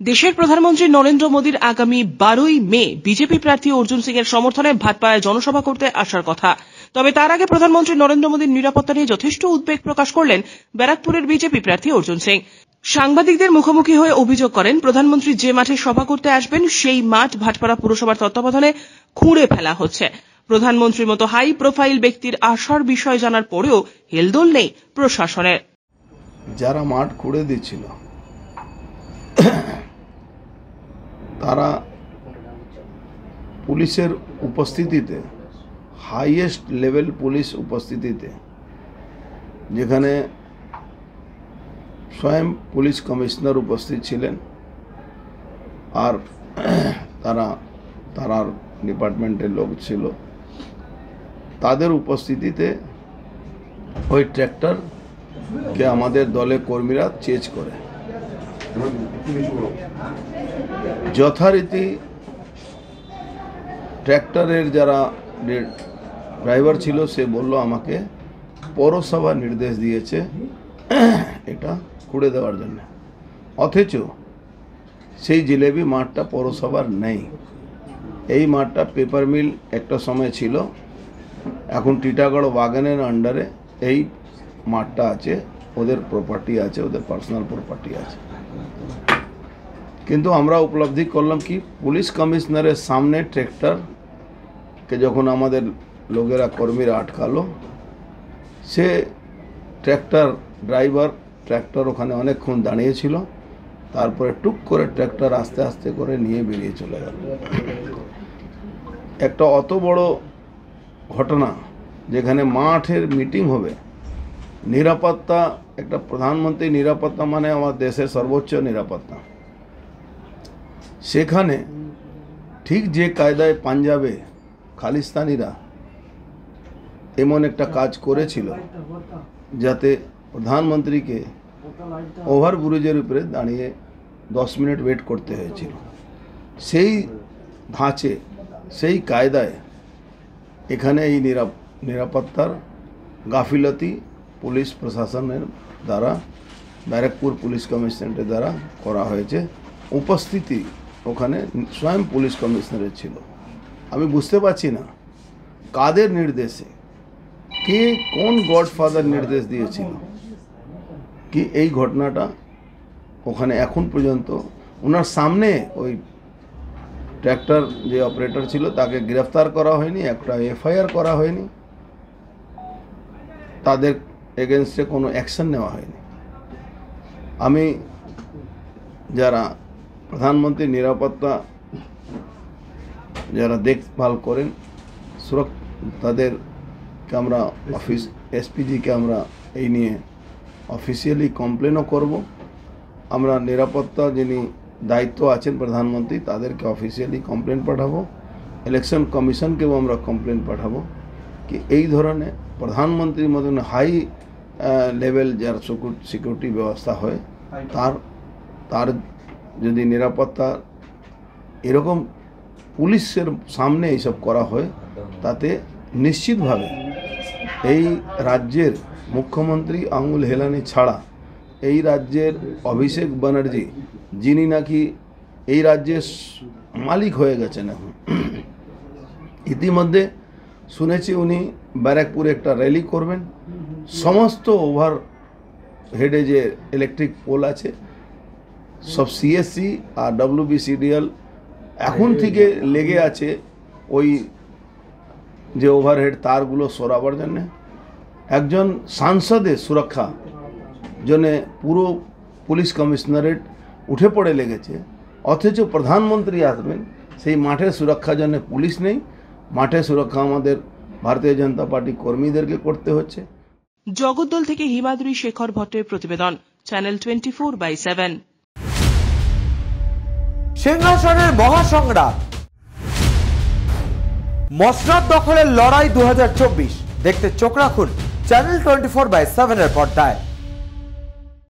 দেশের প্রধানমন্ত্রী নরেন্দ্র মোদীর আগামী 12ই মে বিজেপি প্রার্থী অর্জুন সিং এর সমর্থনে ভাটপাড়ায় জনসভা করতে আসার কথা। তবে তার আগে প্রধানমন্ত্রী নরেন্দ্র মোদীর নিরাপত্তা নিয়ে যথেষ্ট উদ্বেগ প্রকাশ করলেন ব্যারাকপুরের বিজেপি প্রার্থী অর্জুন সিং। সাংবাদিকদের মুখোমুখি হয়ে অভিযোগ করেন, প্রধানমন্ত্রী যে মাঠে সভা করতে আসবেন সেই মাঠ ভাটপাড়া পুরসভার তত্ত্বাবধানে খুঁড়ে ফেলা হচ্ছে। প্রধানমন্ত্রীর মতো হাই প্রোফাইল ব্যক্তির আসার বিষয় জানার পরেও হেলদোল নেই প্রশাসনের। যারা মাঠ খুঁড়ে দিচ্ছিল তারা পুলিশের উপস্থিতিতে, হাইয়েস্ট লেভেল পুলিশ উপস্থিতিতে, যেখানে স্বয়ং পুলিশ কমিশনার উপস্থিত ছিলেন আর তারা ডিপার্টমেন্টের লোক ছিল, তাদের উপস্থিতিতে ওই ট্র্যাক্টরকে আমাদের দলের কর্মীরা চেজ করে। যথারীতি ট্র্যাক্টরের যারা ড্রাইভার ছিল সে বলল আমাকে পৌরসভা নির্দেশ দিয়েছে এটা খুঁড়ে দেওয়ার জন্য, অথচ সেই জিলেবি মাঠটা পৌরসভার নেই। এই মাঠটা পেপার মিল একটা সময় ছিল, এখন টিটাগড় বাগানের আন্ডারে এই মাঠটা আছে, ওদের প্রপার্টি আছে, ওদের পার্সোনাল প্রপার্টি আছে। কিন্তু আমরা উপলব্ধি করলাম কি পুলিশ কমিশনারের সামনে ট্র্যাক্টরকে যখন আমাদের লোকেরা কর্মীরা আটকালো, সে ট্র্যাক্টর ওখানে অনেকক্ষণ দাঁড়িয়েছিল, তারপরে টুক করে ট্র্যাক্টর আস্তে আস্তে করে নিয়ে বেরিয়ে চলে গেল। একটা অত বড় ঘটনা, যেখানে মাঠের মিটিং হবে, নিরাপত্তা, একটা প্রধানমন্ত্রী নিরাপত্তা মানে আমার দেশের সর্বোচ্চ নিরাপত্তা, সেখানে ঠিক যে কায়দায় পাঞ্জাবে খালিস্তানিরা এমন একটা কাজ করেছিল যাতে প্রধানমন্ত্রীকে ওভারব্রিজের উপরে দাঁড়িয়ে 10 মিনিট ওয়েট করতে হয়েছিল, সেই ধাঁচে সেই কায়দায় এখানে এই নিরাপত্তার গাফিলতি পুলিশ প্রশাসনের দ্বারা, ব্যারাকপুর পুলিশ কমিশনারের দ্বারা করা হয়েছে। উপস্থিতি ওখানে স্বয়ং পুলিশ কমিশনারের ছিল। আমি বুঝতে পারছি না কাদের নির্দেশে, কে কোন গডফাদার নির্দেশ দিয়েছিল কি এই ঘটনাটা ওখানে এখন পর্যন্ত ওনার সামনে ওই ট্র্যাক্টর যে অপারেটর ছিল তাকে গ্রেফতার করা হয়নি, একটা এফআইআর করা হয়নি, তাদের এগেনস্টে কোনো অ্যাকশন নেওয়া হয়নি। আমি যারা প্রধানমন্ত্রী নিরাপত্তা যারা দেখভাল করেন তাদেরকে আমরা এসপিজিকে আমরা এই নিয়ে অফিসিয়ালি কমপ্লেনও করব। আমরা নিরাপত্তা যিনি দায়িত্ব আছেন প্রধানমন্ত্রী তাদেরকে অফিসিয়ালি কমপ্লেন পাঠাবো, ইলেকশন কমিশনকেও আমরা কমপ্লেন পাঠাবো কি এই ধরনের প্রধানমন্ত্রীর মতন হাই লেভেল যার সিকিউরিটি ব্যবস্থা হয় তার যদি নিরাপত্তা এরকম পুলিশের সামনে এইসব করা হয়, তাতে নিশ্চিতভাবে এই রাজ্যের মুখ্যমন্ত্রী আঙুল হেলানি ছাড়া এই রাজ্যের অভিষেক ব্যানার্জি, যিনি নাকি এই রাজ্যের মালিক হয়ে গেছেন এখন, ইতিমধ্যে শুনেছি উনি ব্যারাকপুরে একটা র্যালি করবেন। সমস্ত ওভার হেডে যে ইলেকট্রিক পোল আছে সব সিএসসি আর ডব্লিউবিসিডিএল এখন থেকে লেগে আছে ওই যে ওভারহেড তারগুলো সরাবার জন্যে। একজন সাংসদের সুরক্ষা জন্যে পুরো পুলিশ কমিশনারেট উঠে পড়ে লেগেছে, অথচ প্রধানমন্ত্রী আসবেন সেই মাঠের সুরক্ষার জন্য পুলিশ নেই। মাঠের সুরক্ষা আমাদের ভারতীয় জনতা পার্টি কর্মীদেরকে করতে হচ্ছে। জগদ্দল থেকে হিমাদ্রি শেখর ভট্টের প্রতিবেদন, চ্যানেল 24/7। সিংহাসনের মহাসংগ্রাম, মসনদ দখলের লড়াই 2024 দেখতে চোখ রাখুন চ্যানেল 24/7 এর পর্দায়।